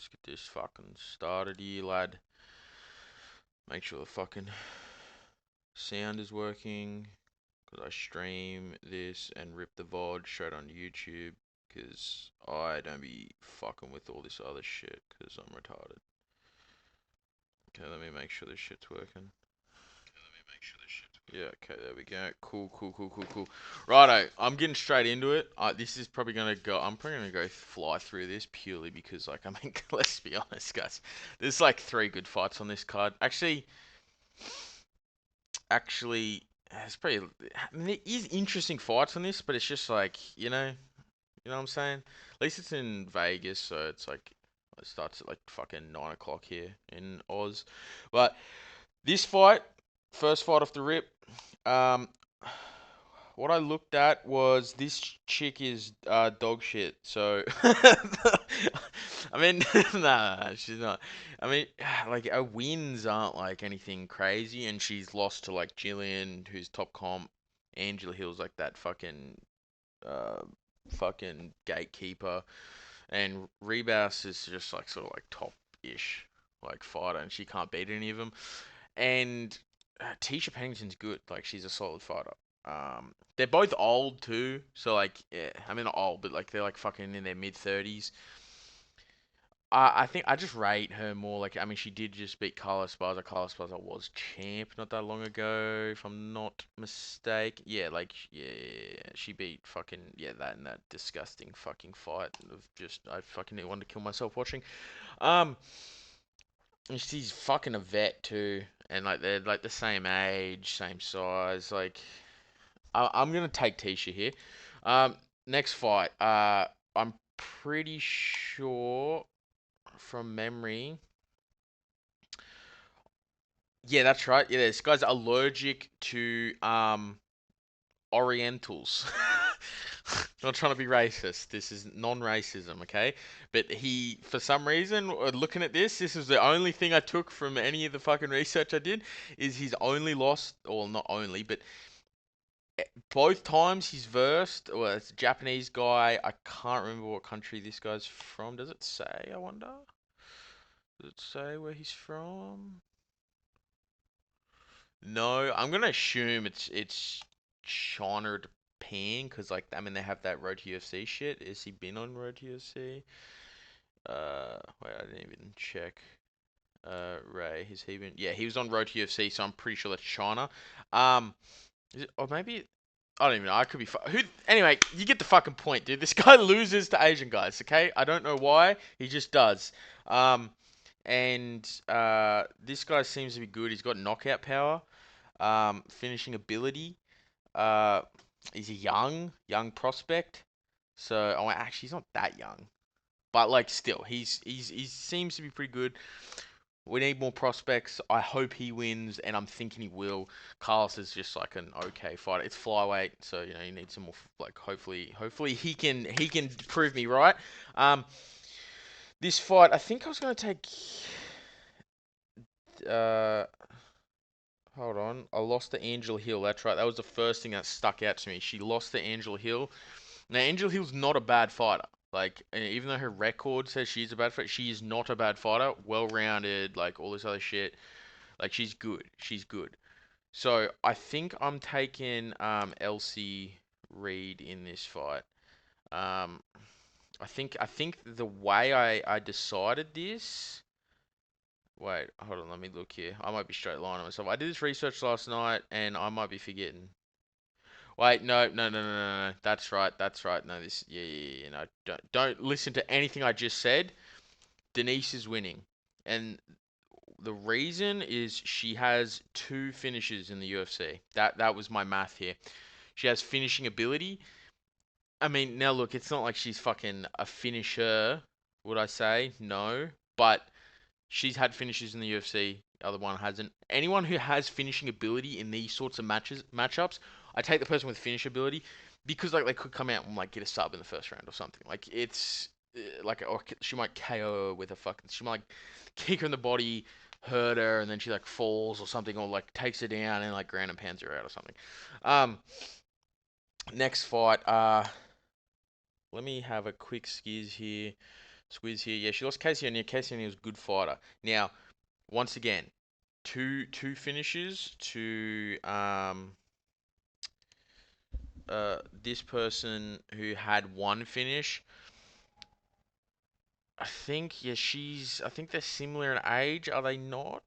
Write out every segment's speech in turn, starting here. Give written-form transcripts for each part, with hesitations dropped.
let's get this fucking started here, lad. Make sure the fucking sound is working. Because I stream this and rip the VOD straight on YouTube. Because I don't be fucking with all this other shit. Because I'm retarded. Okay, let me make sure this shit's working. Yeah, okay, there we go. Cool. Righto, I'm getting straight into it. This is probably gonna go. I'm probably gonna go fly through this purely because, like, I mean, let's be honest, guys. There's like 3 good fights on this card. Actually, it's pretty. I mean, there is interesting fights on this, but it's just like, you know what I'm saying. At least it's in Vegas, so it's like it starts at like fucking 9 o'clock here in Oz. But this fight, first fight off the rip. Um, what I looked at was this chick is dog shit. So, I mean, nah, she's not. I mean, like her wins aren't like anything crazy, and she's lost to like Jillian, who's top comp. Angela Hill's like that uh, gatekeeper, and Rebus is just like sort of like top-ish like fighter, and she can't beat any of them. And Tisha Pennington's good. Like she's a solid fighter. They're both old too, so like yeah, I mean not old, but like they're like fucking in their mid 30s. I think I just rate her more. Like I mean, she did just beat Carla Esparza. Carla Esparza was champ not that long ago, if I'm not mistaken. Yeah, like yeah, she beat fucking yeah that in that disgusting fucking fight of just I fucking wanted to kill myself watching. Um, and she's fucking a vet too, and like they're like the same age, same size. Like I'm gonna take Tisha here. Um, next fight. I'm pretty sure from memory. Yeah, that's right. Yeah, this guy's allergic to Orientals. Not trying to be racist. This is non-racism, okay? But he, for some reason, looking at this is the only thing I took from any of the fucking research I did, is he's only lost, or not only, but both times he's versed, well, it's a Japanese guy. I can't remember what country this guy's from. Does it say, I wonder? Does it say where he's from? No, I'm gonna assume it's China or Japan, because like I mean they have that Road to UFC shit. Has he been on Road to UFC? Wait, I didn't even check. Ray, has he been? Yeah, he was on Road to UFC, so I'm pretty sure that's China. Um, or maybe I don't even know. I could be who. Anyway, you get the fucking point, dude. This guy loses to Asian guys. Okay, I don't know why. He just does. Um, and this guy seems to be good. He's got knockout power, finishing ability. Uh, he's a young prospect. So, oh, actually, he's not that young, but like still, he seems to be pretty good. We need more prospects. I hope he wins, and I'm thinking he will. Carlos is just like an okay fighter. It's flyweight, so you know you need some more. Like hopefully he can prove me right. Um, this fight, I think I was gonna take. Uh, hold on, I lost to Angela Hill. That's right. That was the first thing that stuck out to me. She lost to Angela Hill. Now Angela Hill's not a bad fighter. Like even though her record says she's a bad fighter, she is not a bad fighter. Well-rounded, like all this other shit. Like she's good. She's good. So I think I'm taking Elsie Reed in this fight. Um, I think the way I decided this. Wait, hold on, let me look here. I might be straight lining myself. I did this research last night, and I might be forgetting. Wait, no. That's right. That's right. No, this. Yeah. No, don't listen to anything I just said. Denise is winning, and the reason is she has 2 finishes in the UFC. That was my math here. She has finishing ability. I mean, now look, it's not like she's fucking a finisher, would I say? No. But she's had finishes in the UFC. The other one hasn't. Anyone who has finishing ability in these sorts of matchups, I take the person with finish ability because like they could come out and like get a sub in the first round or something. Like it's like or she might KO her with a fucking. She might like kick her in the body, hurt her, and then she like falls or something, or like takes her down and like ground and pounds her out or something. Um, next fight. Let me have a quick skiz here Squiz here. Yeah, she lost Casey O'Neill. Casey O'Neill's a good fighter. Now, once again, two finishes to this person who had one finish. I think yeah, I think they're similar in age, are they not?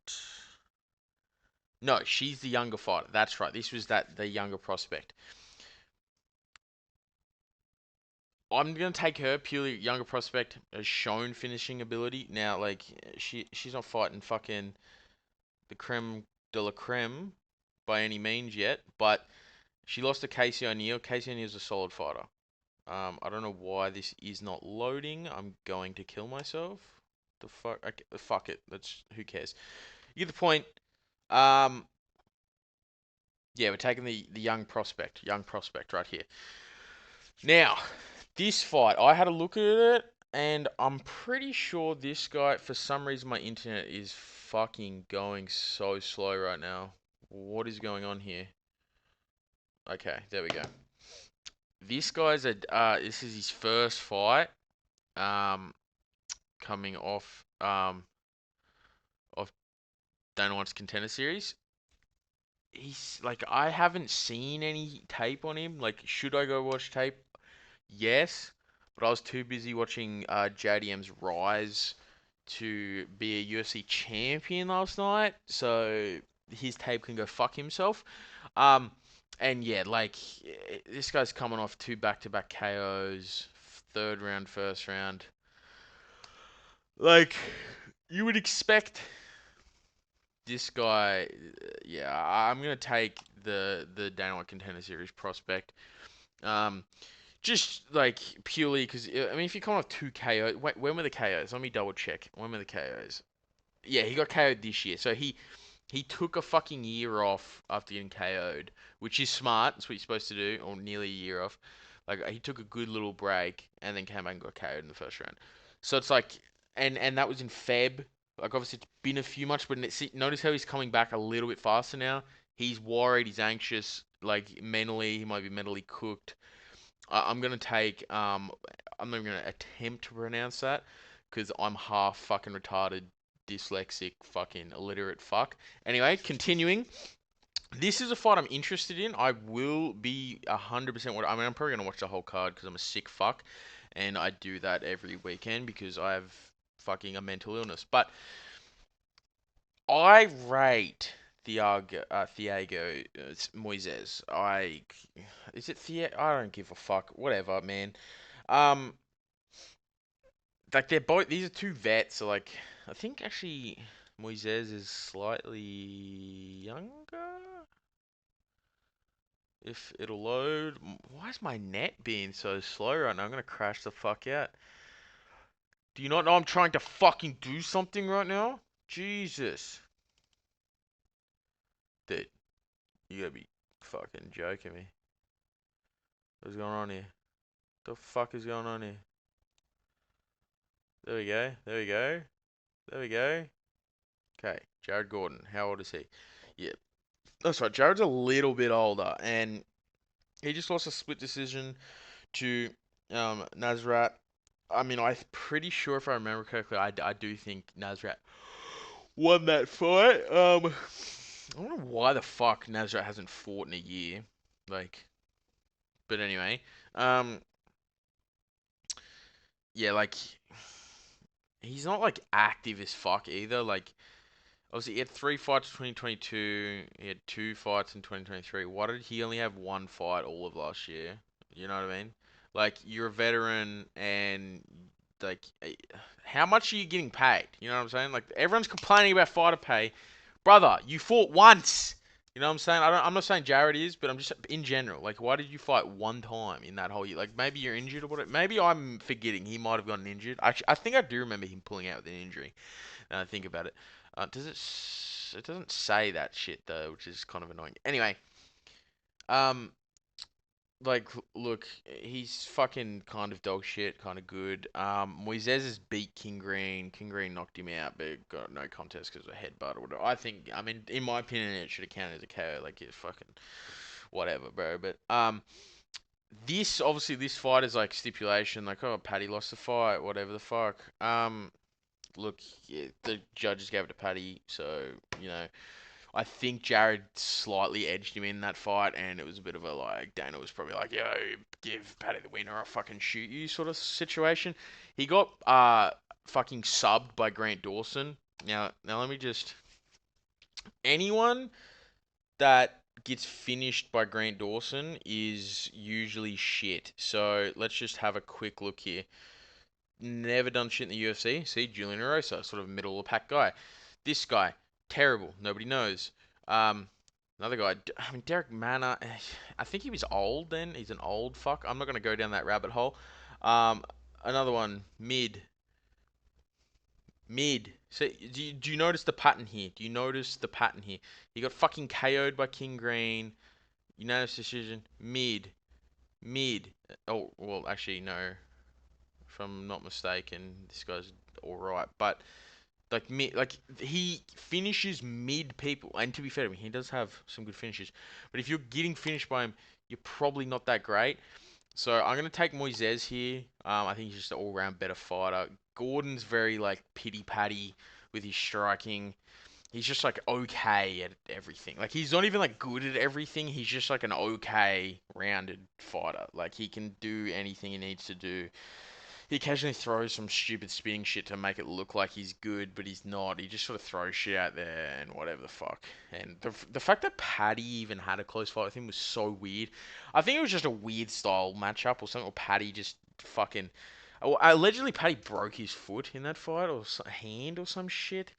No, she's the younger fighter. That's right. This was the younger prospect. I'm gonna take her purely younger prospect has shown finishing ability. Now, like she's not fighting fucking the creme de la creme by any means yet, but she lost to Casey O'Neill. Casey O'Neill's a solid fighter. I don't know why this is not loading. I'm going to kill myself. The fuck? Fuck it. That's who cares. You get the point. Um, yeah, we're taking the young prospect right here. Now, this fight, I had a look at it, and I'm pretty sure this guy, for some reason, my internet is fucking going so slow right now. What is going on here? Okay, there we go. This is his first fight, um, coming off Dana White's Contender Series. He's like, I haven't seen any tape on him. Like, should I go watch tape? Yes, but I was too busy watching JDM's rise to be a UFC champion last night, so his tape can go fuck himself. Um, and yeah, like this guy's coming off two back-to-back KOs, third round, first round. Like you would expect this guy. Yeah, I'm gonna take the Dana White Contender Series prospect. Um, Just like purely because I mean, if you come off two KOs, when were the KOs? Let me double check. When were the KOs? Yeah, he got KO'd this year, so he took a fucking year off after getting KO'd, which is smart. That's what you're supposed to do, or nearly a year off. Like he took a good little break and then came back and got KO'd in the first round. So it's like, and that was in Feb. Like obviously it's been a few months, but notice how he's coming back a little bit faster now. He's worried, he's anxious, like mentally, he might be mentally cooked. I'm gonna take I'm not even gonna attempt to pronounce that because I'm half fucking retarded, dyslexic, fucking illiterate fuck. Anyway, continuing. This is a fight I'm interested in. I will be 100%. I mean, I'm probably gonna watch the whole card because I'm a sick fuck, and I do that every weekend because I have fucking a mental illness. But I rate Thiago Moises. Is it Thiago? I don't give a fuck. Whatever, man. Um, like they're both. These are two vets. So like, I think actually Moises is slightly younger. If it'll load. Why is my net being so slow right now? I'm gonna crash the fuck out. Do you not know I'm trying to fucking do something right now? Jesus. Dude, you gotta be fucking joking me. What's going on here? The fuck is going on here? There we go. There we go. There we go. Okay, Jared Gordon. How old is he? Yeah, that's right. Jared's a little bit older, and he just lost a split decision to Nasrat. I mean, I'm pretty sure if I remember correctly, I do think Nasrat won that fight. I don't know why the fuck Nasrat hasn't fought in a year. Like, but anyway, um, yeah, like he's not like active as fuck either. Like, obviously he had three fights in 2022. He had two fights in 2023. Why did he only have one fight all of last year? You know what I mean? Like, you're a veteran and like, how much are you getting paid? You know what I'm saying? Like, everyone's complaining about fighter pay. Brother, you fought once. You know what I'm saying? I'm not saying Jared is, but I'm just in general. Like, why did you fight one time in that whole year? Like, maybe you're injured or whatever. Maybe I'm forgetting. He might have gotten injured. Actually, I think I do remember him pulling out with an injury. Think about it. Does it? It doesn't say that shit though, which is kind of annoying. Anyway, um, like, look, he's fucking kind of dog shit, kind of good. Moises has beat King Green. King Green knocked him out, but got no contest because of a headbutt or whatever. I think, I mean, in my opinion, it should have counted as a KO. Like, it's fucking whatever, bro. But This obviously this fight is like stipulation, like oh Paddy lost the fight, whatever the fuck. Look, yeah, the judges gave it to Paddy, so you know I think Jared slightly edged him in that fight, and it was a bit of a like Dana was probably like, yo, give Paddy the win or I'll fucking shoot you sort of situation. He got fucking subbed by Grant Dawson. Now let me just anyone that gets finished by Grant Dawson is usually shit. So let's just have a quick look here. Never done shit in the UFC. See, Julian Erosa, sort of middle of the pack guy. This guy, terrible. Nobody knows. Another guy, I mean, Derek Manor. I think he was old then. He's an old fuck. I'm not gonna go down that rabbit hole. Um, Another one, mid. So do you notice the pattern here? Do you notice the pattern here? He got fucking KO'd by King Green. Unanimous decision. Mid. Oh well, actually no. If I'm not mistaken, this guy's all right. But like mid, like he finishes mid people. And to be fair to him, he does have some good finishes. But if you're getting finished by him, you're probably not that great. So I'm gonna take Moises here. I think he's just an all-round better fighter. Gordon's very like pity patty with his striking. He's just like okay at everything. Like he's not even like good at everything. He's just like an okay rounded fighter. Like he can do anything he needs to do. He occasionally throws some stupid spinning shit to make it look like he's good, but he's not. He just sort of throws shit out there and whatever the fuck. And the fact that Paddy even had a close fight with him was so weird. I think it was just a weird style matchup or something. Or Paddy just fucking. Allegedly, Paddy broke his foot in that fight or hand or some shit.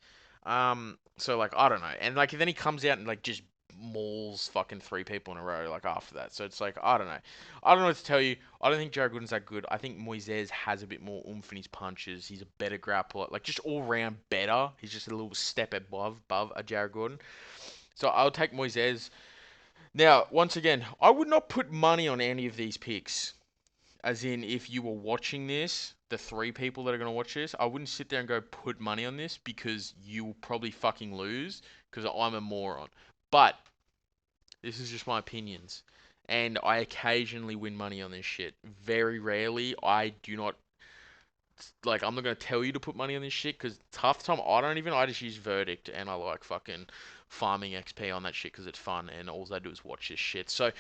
So like I don't know. And like then he comes out and like just mauls fucking three people in a row like after that. So it's like I don't know. I don't know what to tell you. I don't think Jared Gooden's that good. I think Moises has a bit more oomph in his punches. He's a better grappler, like just all round better. He's just a little step above a Jared Gordon. So I'll take Moises. Now, once again, I would not put money on any of these picks. As in, if you were watching this, the three people that are going to watch this, I wouldn't sit there and go put money on this because you will probably fucking lose because I'm a moron. But this is just my opinions. And I occasionally win money on this shit. Very rarely. I do not. Like, I'm not going to tell you to put money on this shit because half the time I don't even. I just use Verdict and I like fucking farming XP on that shit because it's fun and all I do is watch this shit. So,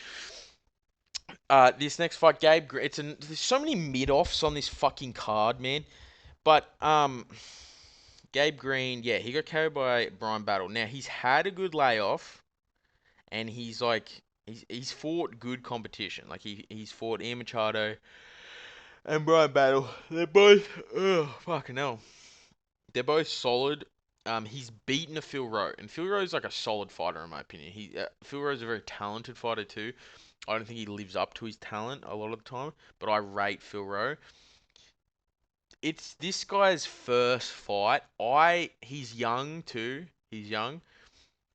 this next fight, there's so many mid-offs on this fucking card, man. But, Gabe Green, yeah, he got carried by Brian Battle. Now, he's had a good layoff and he's like he's fought good competition. Like he's fought Ian Machado and Brian Battle. They're both fucking hell. They're both solid. He's beaten a Phil Rowe, and Phil Rowe's like a solid fighter in my opinion. Phil Rowe's a very talented fighter too. I don't think he lives up to his talent a lot of the time, but I rate Phil Rowe. It's this guy's first fight. He's young too. He's young.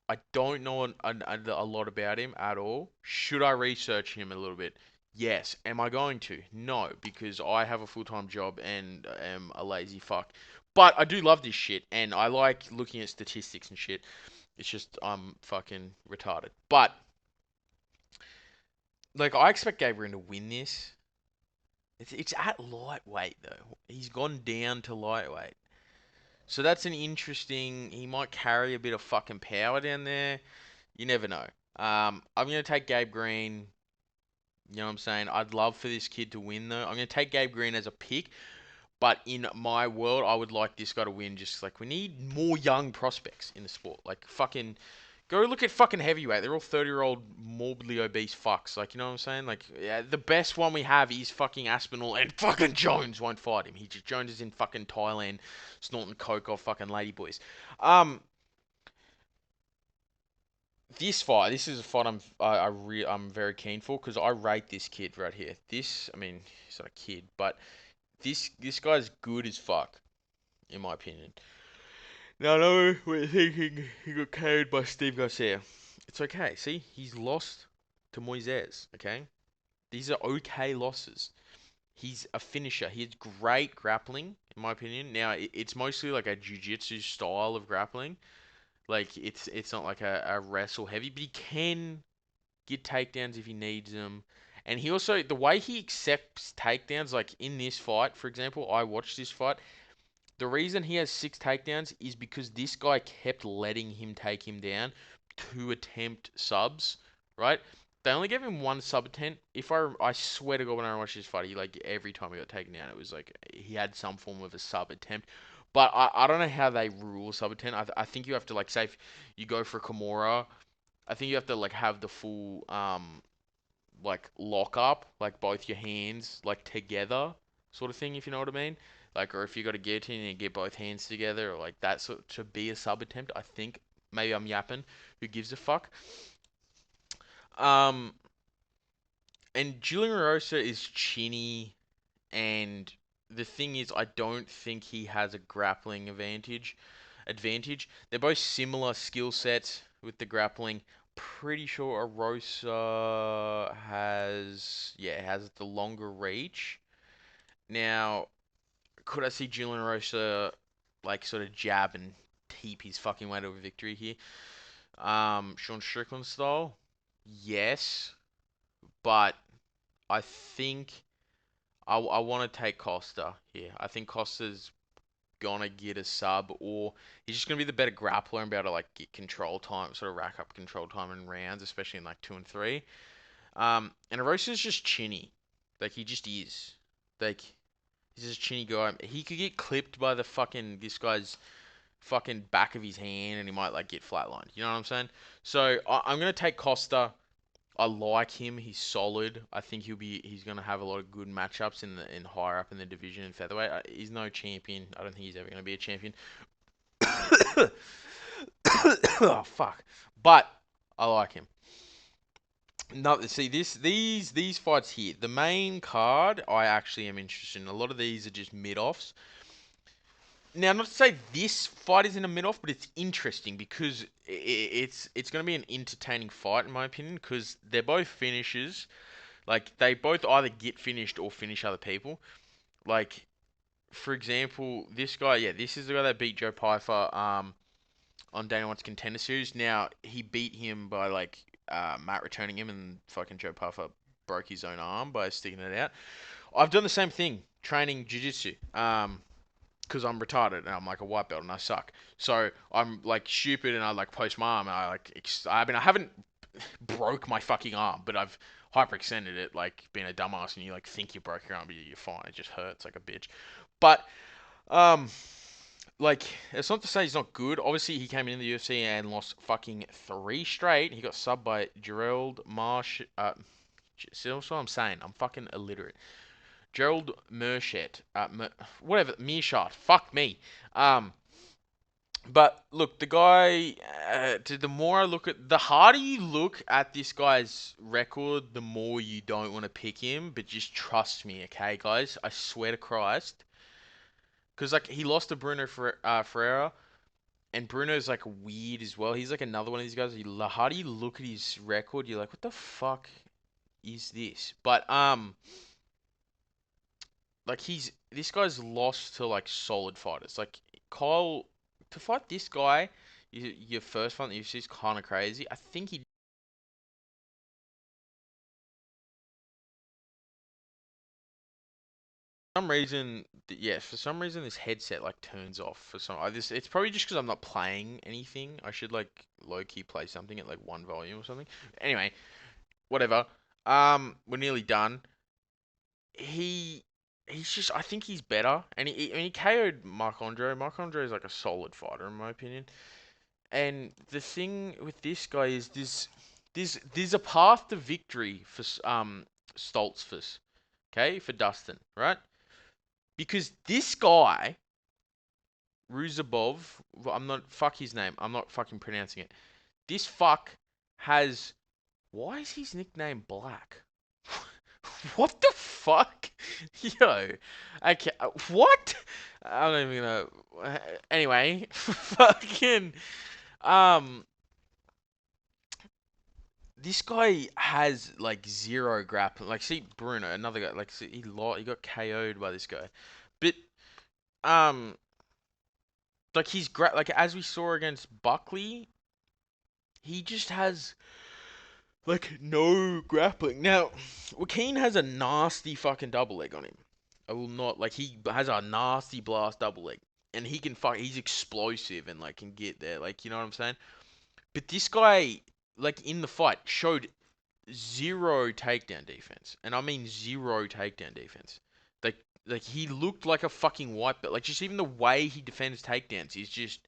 I don't know a lot about him at all. Should I research him a little bit? Yes. Am I going to? No, because I have a full-time job and am a lazy fuck. But I do love this shit, and I like looking at statistics and shit. It's just I'm fucking retarded. But like I expect Gabriel to win this. It's at lightweight though. He's gone down to lightweight. So that's an interesting. He might carry a bit of fucking power down there. You never know. I'm gonna take Gabe Green. You know what I'm saying? I'd love for this kid to win though. I'm gonna take Gabe Green as a pick, but in my world, I would like this guy to win. Just like we need more young prospects in the sport. Like fucking go look at fucking heavyweight. They're all 30-year-old morbidly obese fucks. Like you know what I'm saying? Like yeah, the best one we have is fucking Aspinall and fucking Jones won't fight him. Jones is in fucking Thailand snorting coke off fucking ladyboys. Um, This fight, this is a fight I'm very keen for because I rate this kid right here. I mean, he's not a kid, but this guy's good as fuck in my opinion. Now I know we're thinking he got carried by Steve Garcia. It's okay. See, he's lost to Moises. Okay, these are okay losses. He's a finisher. He has great grappling in my opinion. Now it's mostly like a jiu-jitsu style of grappling. Like it's not like a wrestle heavy, but he can get takedowns if he needs them, And he also, the way he accepts takedowns, like in this fight, for example, I watched this fight. The reason he has 6 takedowns is because this guy kept letting him take him down to attempt subs, right? They only gave him one sub attempt. I swear to God, when I watched this fight, he like every time he got taken down, it was like he had some form of a sub attempt. But I don't know how they rule sub attempt. I think you have to like say if you go for Kimura, I think you have to like have the full like lock up, like both your hands like together, sort of thing, if you know what I mean. Like, or if you got a guillotine and you get both hands together, or like that sort to be a sub attempt. I think maybe I'm yapping. Who gives a fuck? Um, and Julian Rosa is chinny, and the thing is, I don't think he has a grappling advantage. They're both similar skill sets with the grappling. Pretty sure Arosa has the longer reach. Now, could I see Julian Rosa like sort of jab and heap his fucking way to a victory here? Sean Strickland style, yes, but I think I want to take Costa here. I think Costa's gonna get a sub, or he's just gonna be the better grappler and be able to like get control time, sort of rack up control time in rounds, especially in like 2 and 3. And Arosa's just chinny, like he just is, like he's just a chinny guy. He could get clipped by the fucking this guy's fucking back of his hand, and he might like get flatlined. You know what I'm saying? So I'm gonna take Costa. I like him. He's solid. I think he's gonna have a lot of good matchups in higher up in the division in featherweight. He's no champion. I don't think he's ever gonna be a champion. Oh fuck. But I like him. No, see these fights here. The main card I actually am interested in. A lot of these are just mid offs. Now, not to say this fight is in a mid off, but it's interesting because it's going to be an entertaining fight in my opinion because they're both finishers. Like they both either get finished or finish other people. Like for example, this guy, yeah, this is the guy that beat Joe Pyfer on Dana White's Contender Series. Now he beat him by like Matt returning him, and fucking Joe Pyfer broke his own arm by sticking it out. I've done the same thing training jiu-jitsu. Because I'm retarded and I'm like a white belt and I suck. So I'm like stupid and I like post my arm and I mean I haven't broke my fucking arm, but I've hyperextended it like being a dumbass and you like think you broke your arm but you're fine. It just hurts like a bitch. But um like it's not to say he's not good. Obviously he came in the UFC and lost fucking 3 straight. He got subbed by Gerald Marsh. See what I'm saying? I'm fucking illiterate. Gerald Mershett, whatever, Mearshot. Fuck me. Um, but look, the guy. The more I look at, the harder you look at this guy's record, the more you don't want to pick him. But just trust me, okay, guys. I swear to Christ, because like he lost to Bruno Ferreira, and Bruno's like weird as well. He's like another one of these guys. The harder you look at his record, you're like, what the fuck is this? But like this guy's lost to like solid fighters. Like Kyle to fight this guy, your first fight in the UFC is kind of crazy. I think he for some reason yeah, for some reason this headset like turns off for some I this it's probably just because I'm not playing anything. I should like low key play something at like one volume or something. Anyway, whatever. We're nearly done. He he's just I think he's better, and I mean, he KO'd Marc Andre. Marc Andre is like a solid fighter in my opinion. And the thing with this guy is there's a path to victory for Stoltzfus, okay, for Dustin, right? Because this guy Ruzabov, I'm not fuck his name. I'm not fucking pronouncing it. This fuck has why is his nickname Black? What the fuck? Yo. Okay. What? I'm not even gonna. Anyway, fucking. Um. This guy has like zero grappling. Like, see Bruno, another guy. Like, see, he got KO'd by this guy, but um, like like as we saw against Buckley, he just has Like, no grappling. Now, Joaquin has a nasty fucking double leg on him. I will not, like, he has a nasty blast double leg. And he can he's explosive and, like, can get there. Like, you know what I'm saying? But this guy, like, in the fight, showed zero takedown defense. And I mean zero takedown defense. Like, like he looked like a fucking white belt. Like, just even the way he defends takedowns is just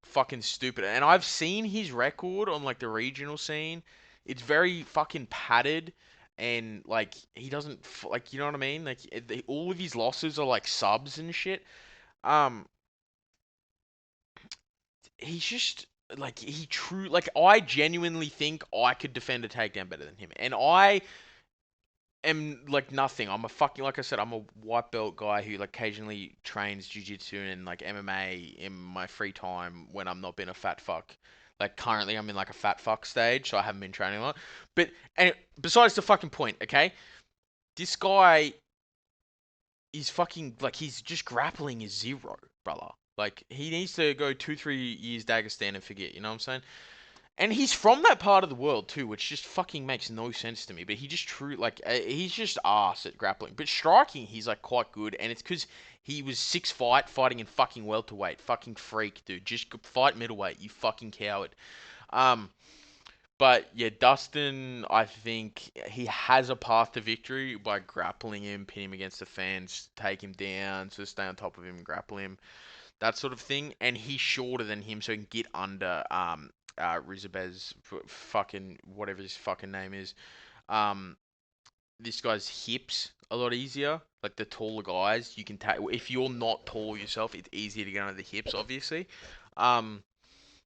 fucking stupid. And I've seen his record on like the regional scene. It's very fucking padded, and like he doesn't like, you know what I mean. Like all of his losses are like subs and shit. Um, he's just like I genuinely think I could defend a takedown better than him, and I am like nothing. I'm a fucking, like I said, I'm a white belt guy who like occasionally trains jiu-jitsu and like MMA in my free time when I'm not being a fat fuck. Like currently I'm in like a fat fuck stage, so I haven't been training a lot. But and besides the fucking point, okay? This guy is fucking like he's just grappling is zero, brother. Like he needs to go 2, 3 years Dagestan and forget, you know what I'm saying? And he's from that part of the world too, which just fucking makes no sense to me. But he just he's just ass at grappling. But striking, he's like quite good, and it's because he was fighting in fucking welterweight, fucking freak, dude. Just fight middleweight, you fucking coward. Um, but yeah, Dustin, I think he has a path to victory by grappling him, pin him against the fence, take him down, so stay on top of him, grapple him, that sort of thing. And he's shorter than him, so he can get under Rizabez, fucking whatever his fucking name is. Um, this guy's hips a lot easier. Like the taller guys, you can take. If you're not tall yourself, it's easier to get under the hips, obviously. Um,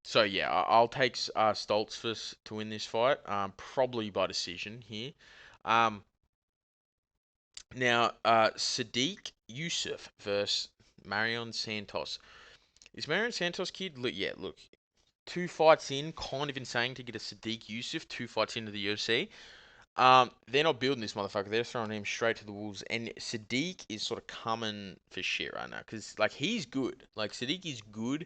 so yeah, I'll take Stoltz to win this fight. Probably by decision here. Um, now Sadiq Yusuf versus Marion Santos. Is Marion Santos kid? Look, yeah, look, 2 fights in, kind of insane to get a Sadiq Yusuf 2 fights into the UFC. They're not building this motherfucker. They're throwing him straight to the wolves. And Sadiq is sort of coming for shit right now because like he's good. Like Sadiq is good.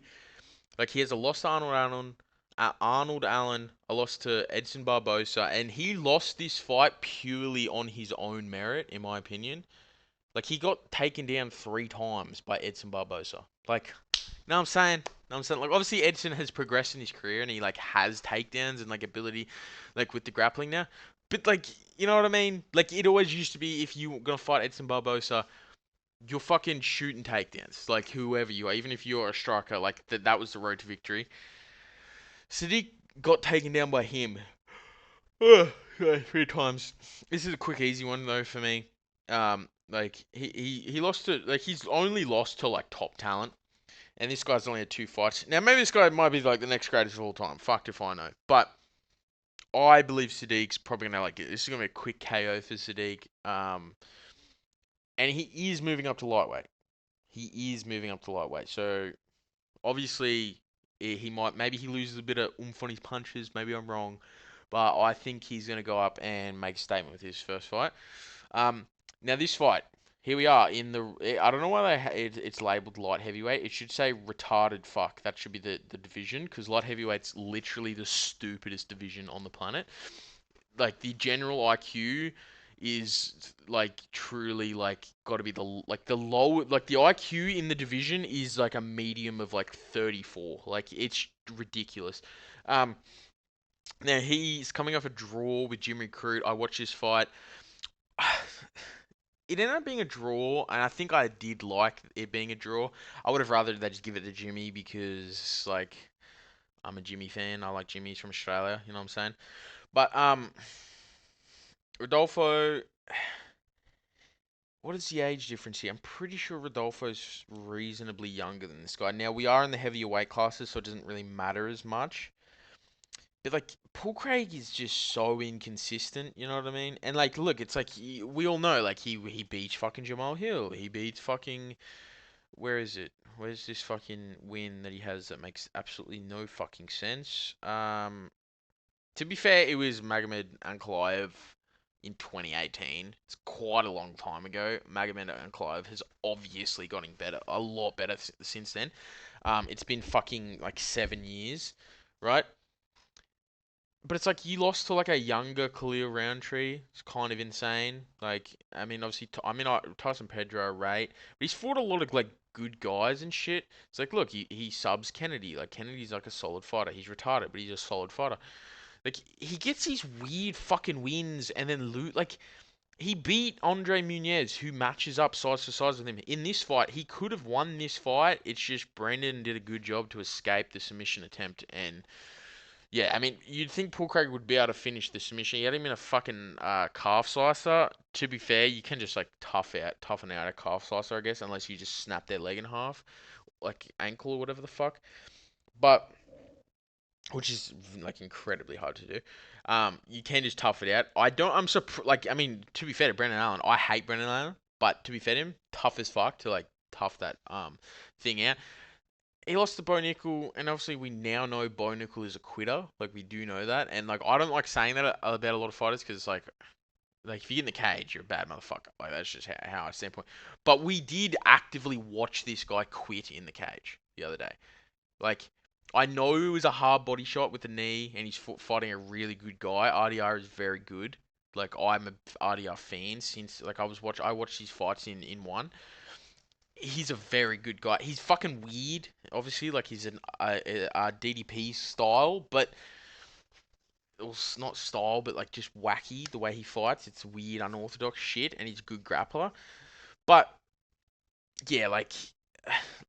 Like he has a loss to Arnold Allen, a loss to Edson Barbosa, and he lost this fight purely on his own merit, in my opinion. Like he got taken down 3 times by Edson Barbosa. Like, you know what I'm saying? Know what I'm saying? Like obviously Edson has progressed in his career and he like has takedowns and like ability like with the grappling now. But like, you know what I mean? Like it always used to be if you were gonna fight Edson Barbosa, you're fucking shooting takedowns. Like whoever you are, even if you're a striker, like that was the road to victory. Sadiq got taken down by him. Yeah, 3 times. This is a quick, easy one though for me. Like he lost to like he's only lost to like top talent, and this guy's only had 2 fights. Now maybe this guy might be like the next greatest of all time. Fucked if I know. But I believe Sadiq's probably gonna like it. This is gonna be a quick KO for Sadiq. And he is moving up to lightweight. He is moving up to lightweight. So obviously he might maybe he loses a bit of oomph on his punches. Maybe I'm wrong, but I think he's gonna go up and make a statement with his first fight. Um, Now this fight, here we are in the. I don't know why it's labeled light heavyweight. It should say retarded fuck. That should be the division because light heavyweight's literally the stupidest division on the planet. Like the general IQ is like truly like got to be the low like the IQ in the division is like a medium of like 34. Like it's ridiculous. Um, Now he's coming off a draw with Jimmy Crute. I watched this fight. It ended up being a draw, and I think I did like it being a draw. I would have rather they just give it to Jimmy because, like, I'm a Jimmy fan. I like Jimmy's from Australia. You know what I'm saying? But Rodolfo, what is the age difference here? I'm pretty sure Rodolfo's reasonably younger than this guy. Now we are in the heavier weight classes, so it doesn't really matter as much. But like Paul Craig is just so inconsistent, you know what I mean? And like, look, it's like we all know, like he beats fucking Jamal Hill, he beats fucking where is it? Where's this fucking win that he has that makes absolutely no fucking sense? To be fair, it was Magomed Ankalaev in 2018. It's quite a long time ago. Magomed Ankalaev has obviously gotten better, a lot better since then. It's been fucking like 7 years, right? but it's like you lost to like a younger Khalil Roundtree. It's kind of insane. Like, I mean, obviously, Tyson Pedro, right? But he's fought a lot of like good guys and shit. It's like, look, he subs Kennedy. Like, Kennedy's like a solid fighter. He's retarded, but he's a solid fighter. Like, he gets these weird fucking wins and then loot. Like, he beat Andre Muniz, who matches up size to size with him. In this fight, he could have won this fight. It's just Brendan did a good job to escape the submission attempt and yeah, I mean, you'd think Paul Craig would be able to finish the submission. He had him in a fucking calf slicer. To be fair, you can just like toughen out a calf slicer, I guess, unless you just snap their leg in half, like ankle or whatever the fuck. But which is like incredibly hard to do. You can just tough it out. I don't. I'm surprised. Like, I mean, to be fair to Brendan Allen, I hate Brendan Allen, but to be fair to him, tough as fuck to like tough that thing out. He lost to Bo Nickel, and obviously we now know Bo Nickel is a quitter. Like we do know that, and like I don't like saying that about a lot of fighters because it's like if you get in the cage, you're a bad motherfucker. Like that's just how I standpoint. But we did actively watch this guy quit in the cage the other day. Like I know it was a hard body shot with the knee, and he's fighting a really good guy. RDR is very good. Like I'm a RDR fan since like I watched his fights in one he's a very good guy. He's fucking weird, obviously, like he's an DDP style, but not style, but like just wacky the way he fights. It's weird, unorthodox shit, and he's a good grappler. But yeah, like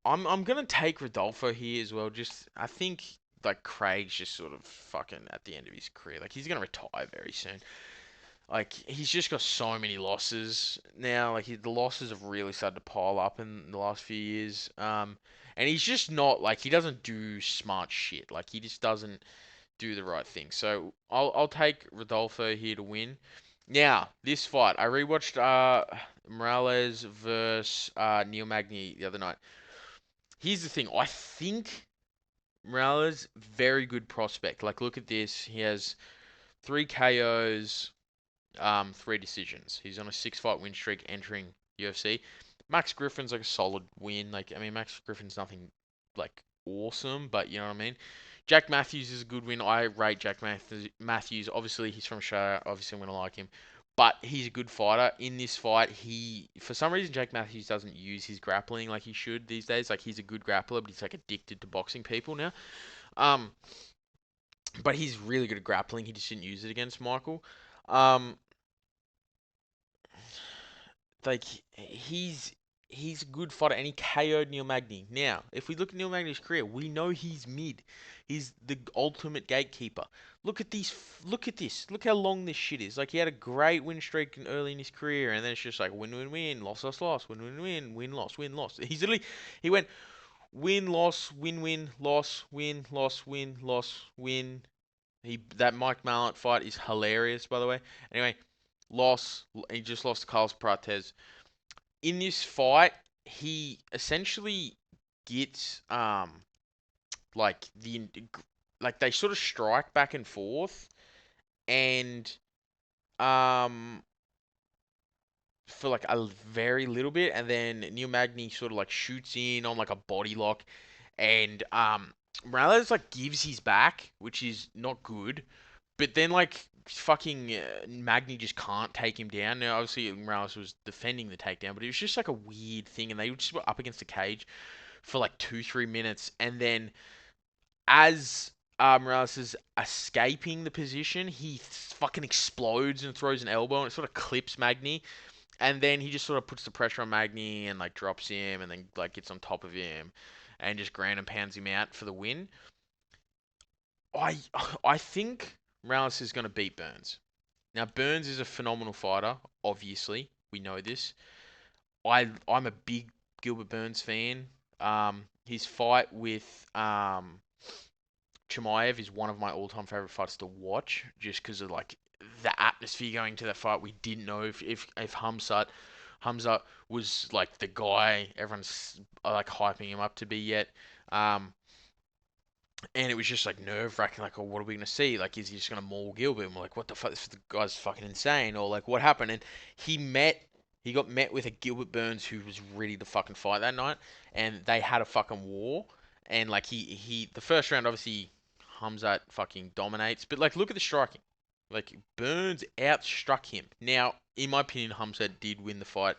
I'm gonna take Rodolfo here as well. Just I think like Craig's just sort of fucking at the end of his career. Like he's gonna retire very soon. Like he's just got so many losses now. Like the losses have really started to pile up in the last few years. And he's just not like he doesn't do smart shit. Like he just doesn't do the right thing. So I'll take Rodolfo here to win. Now this fight, I rewatched Morales versus Neil Magny the other night. Here's the thing, I think Morales very good prospect. Like look at this, he has 3 KOs, 3 decisions. He's on a 6 fight win streak entering UFC. Max Griffin's like a solid win. Like I mean, Max Griffin's nothing like awesome, but you know what I mean. Jack Matthews is a good win. I rate Jack Matthews. Obviously, he's from Australia. Obviously, I'm gonna like him, but he's a good fighter. In this fight, he for some reason Jack Matthews doesn't use his grappling like he should these days. Like he's a good grappler, but he's like addicted to boxing people now. Um, but he's really good at grappling. He just didn't use it against Michael. Um, like he's a good fighter and he KO'd Neil Magny. Now, if we look at Neil Magny's career, we know he's mid. He's the ultimate gatekeeper. Look at these. Look at this. Look how long this shit is. Like he had a great win streak early in his career, and then it's just like win, win, win, loss, loss, loss, win, win, win, win, loss, win, loss. He's literally he went win, loss, win, win, loss, win, loss, win, loss, win. That Mike Mallet fight is hilarious, by the way. Anyway, loss. He just lost to Carlos Prates. In this fight, he essentially gets like like they sort of strike back and forth, and um for like a very little bit, and then Neil Magny sort of like shoots in on like a body lock, and Morales like gives his back, which is not good. But then like fucking Magny just can't take him down. Now obviously Morales was defending the takedown, but it was just like a weird thing, and they just were up against the cage for like 2-3 minutes, and then as Morales is escaping the position, he fucking explodes and throws an elbow, and it sort of clips Magny, and then he just sort of puts the pressure on Magny and like drops him, and then like gets on top of him, and just ground and pounds him out for the win. I I think Morales is going to beat Burns. Now Burns is a phenomenal fighter. Obviously, we know this. I'm a big Gilbert Burns fan. His fight with Chimaev is one of my all-time favorite fights to watch, just because of like the atmosphere going to that fight. We didn't know if Hamzat was like the guy everyone's like hyping him up to be yet. Um, and it was just like nerve wracking, like, oh, what are we gonna see? Like, is he just gonna maul Gilbert? And we're like, what the fuck? This guy's fucking insane, or like, what happened? And he met, he got met with a Gilbert Burns who was ready to fucking fight that night, and they had a fucking war. And like, the first round, obviously, Hamzat fucking dominates. But like, look at the striking. Like Burns outstruck him. Now, in my opinion, Hamzat did win the fight.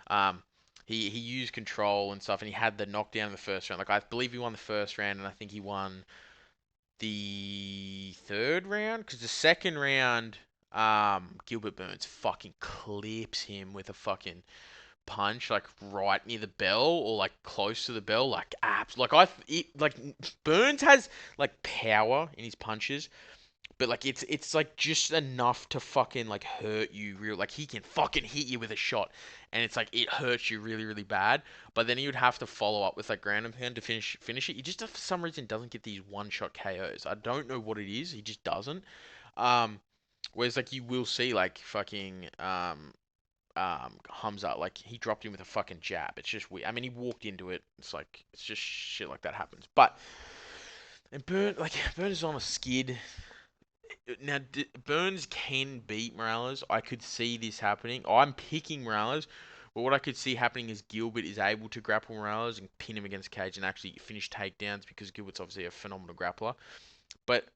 Um, he used control and stuff, and he had the knockdown in the first round. Like I believe he won the first round, and I think he won the third round because the second round, Gilbert Burns fucking clips him with a fucking punch, like right near the bell or like close to the bell, like abs. Like Burns has like power in his punches, but like it's like just enough to fucking like hurt you real. Like he can fucking hit you with a shot, and it's like it hurts you really really bad. But then he would have to follow up with like ground and pound to finish it. He just for some reason doesn't get these one shot KOs. I don't know what it is. He just doesn't. Um, whereas like you will see like fucking Hamza, like he dropped him with a fucking jab. It's just weird. I mean, he walked into it. It's like it's just shit like that happens. But and Burns is on a skid. Now Burns can beat Morales. I could see this happening. I'm picking Morales, but what I could see happening is Gilbert is able to grapple Morales and pin him against cage and actually finish takedowns because Gilbert's obviously a phenomenal grappler. But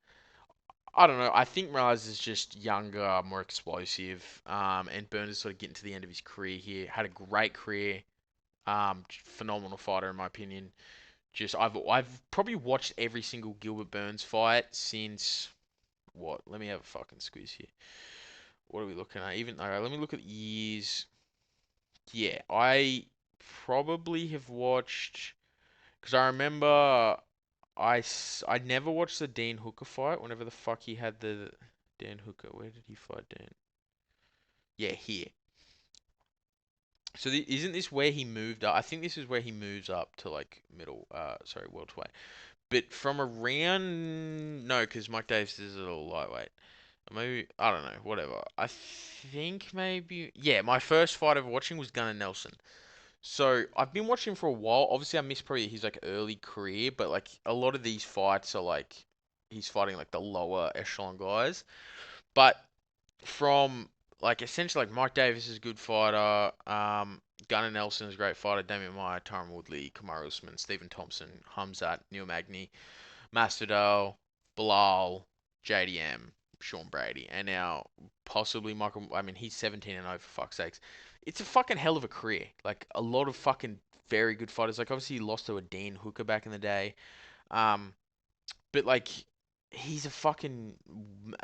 I don't know. I think Morales is just younger, more explosive, and Burns is sort of getting to the end of his career here. Had a great career, phenomenal fighter in my opinion. Just I've probably watched every single Gilbert Burns fight since what? Let me have a fucking squeeze here. What are we looking at? Even alright, let me look at years. Yeah, I probably have watched because I remember I never watched the Dan Hooker fight. Whenever the fuck he had the Dan Hooker, where did he fight Dan? Yeah, here. So isn't this where he moved up? I think this is where he moves up to like middle. Sorry, welterweight. But from around no, because Mike Davis is a little lightweight. Maybe I don't know. Whatever. I think maybe yeah. My first fight ever watching was Gunnar Nelson. So I've been watching him for a while. Obviously, I missed probably his like early career, but like a lot of these fights are like he's fighting like the lower echelon guys. But from like essentially like Mike Davis is a good fighter. Gunnar Nelson is a great fighter. Damian Maia, Tyron Woodley, Kamaru Usman, Stephen Thompson, Hamzat, Neil Magny, Masvidal, Bilal, JDM, Sean Brady, and now possibly Michael. I mean, he's 17 and 0 for fuck's sakes. It's a fucking hell of a career. Like a lot of fucking very good fighters. Like obviously he lost to a Dan Hooker back in the day. Um, but like he's a fucking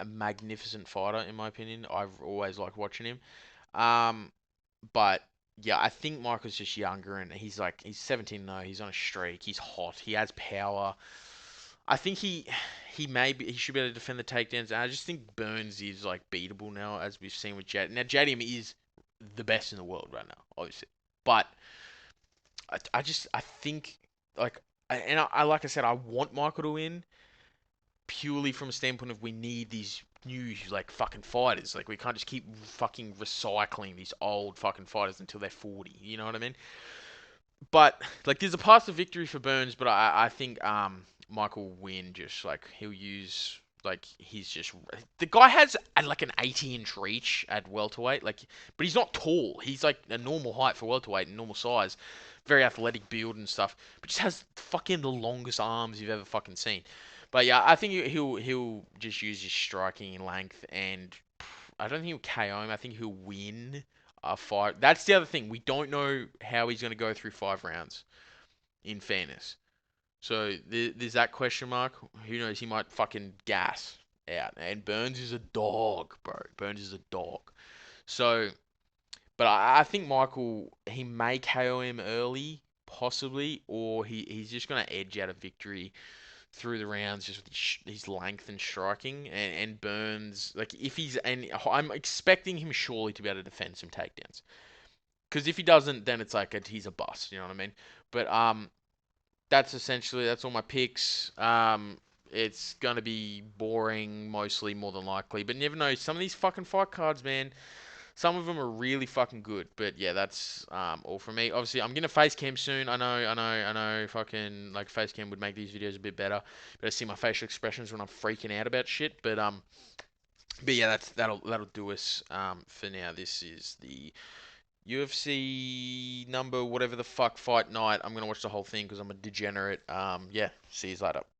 magnificent fighter in my opinion. I've always liked watching him. Um, but yeah, I think Michael's just younger and he's 17 though. He's on a streak. He's hot. He has power. I think he should be able to defend the takedowns. And I just think Burns is like beatable now, as we've seen with Jad. Now JDM is the best in the world right now, obviously, but I think like I like I said, I want Michael to win purely from a standpoint of we need these new like fucking fighters. Like we can't just keep fucking recycling these old fucking fighters until they're 40. You know what I mean? But like there's a path to victory for Burns, but I think Michael will win. Just like he'll use like he's just the guy has like an 80-inch reach at welterweight. Like, but he's not tall. He's like a normal height for welterweight and normal size, very athletic build and stuff. But just has fucking the longest arms you've ever fucking seen. But yeah, I think he'll just use his striking length, and I don't think he'll KO him. I think he'll win a fight. That's the other thing. We don't know how he's going to go through 5 rounds. In fairness, so there's that question mark. Who knows? He might fucking gas out. And Burns is a dog, bro. Burns is a dog. So, but I think Michael he may KO him early, possibly, or he's just going to edge out a victory through the rounds just with his length and striking and Burns like if he's and I'm expecting him surely to be able to defend some takedowns because if he doesn't then it's like he's a bust, you know what I mean? But that's all my picks. It's gonna be boring mostly more than likely, but you never know. Some of these fucking fight cards, man. Some of them are really fucking good, but yeah, that's all from me. Obviously, I'm gonna face cam soon. I know. Fucking like face cam would make these videos a bit better. But I see my facial expressions when I'm freaking out about shit. But yeah, that'll do us for now. This is the UFC number whatever the fuck fight night. I'm gonna watch the whole thing because I'm a degenerate. Yeah, see you later.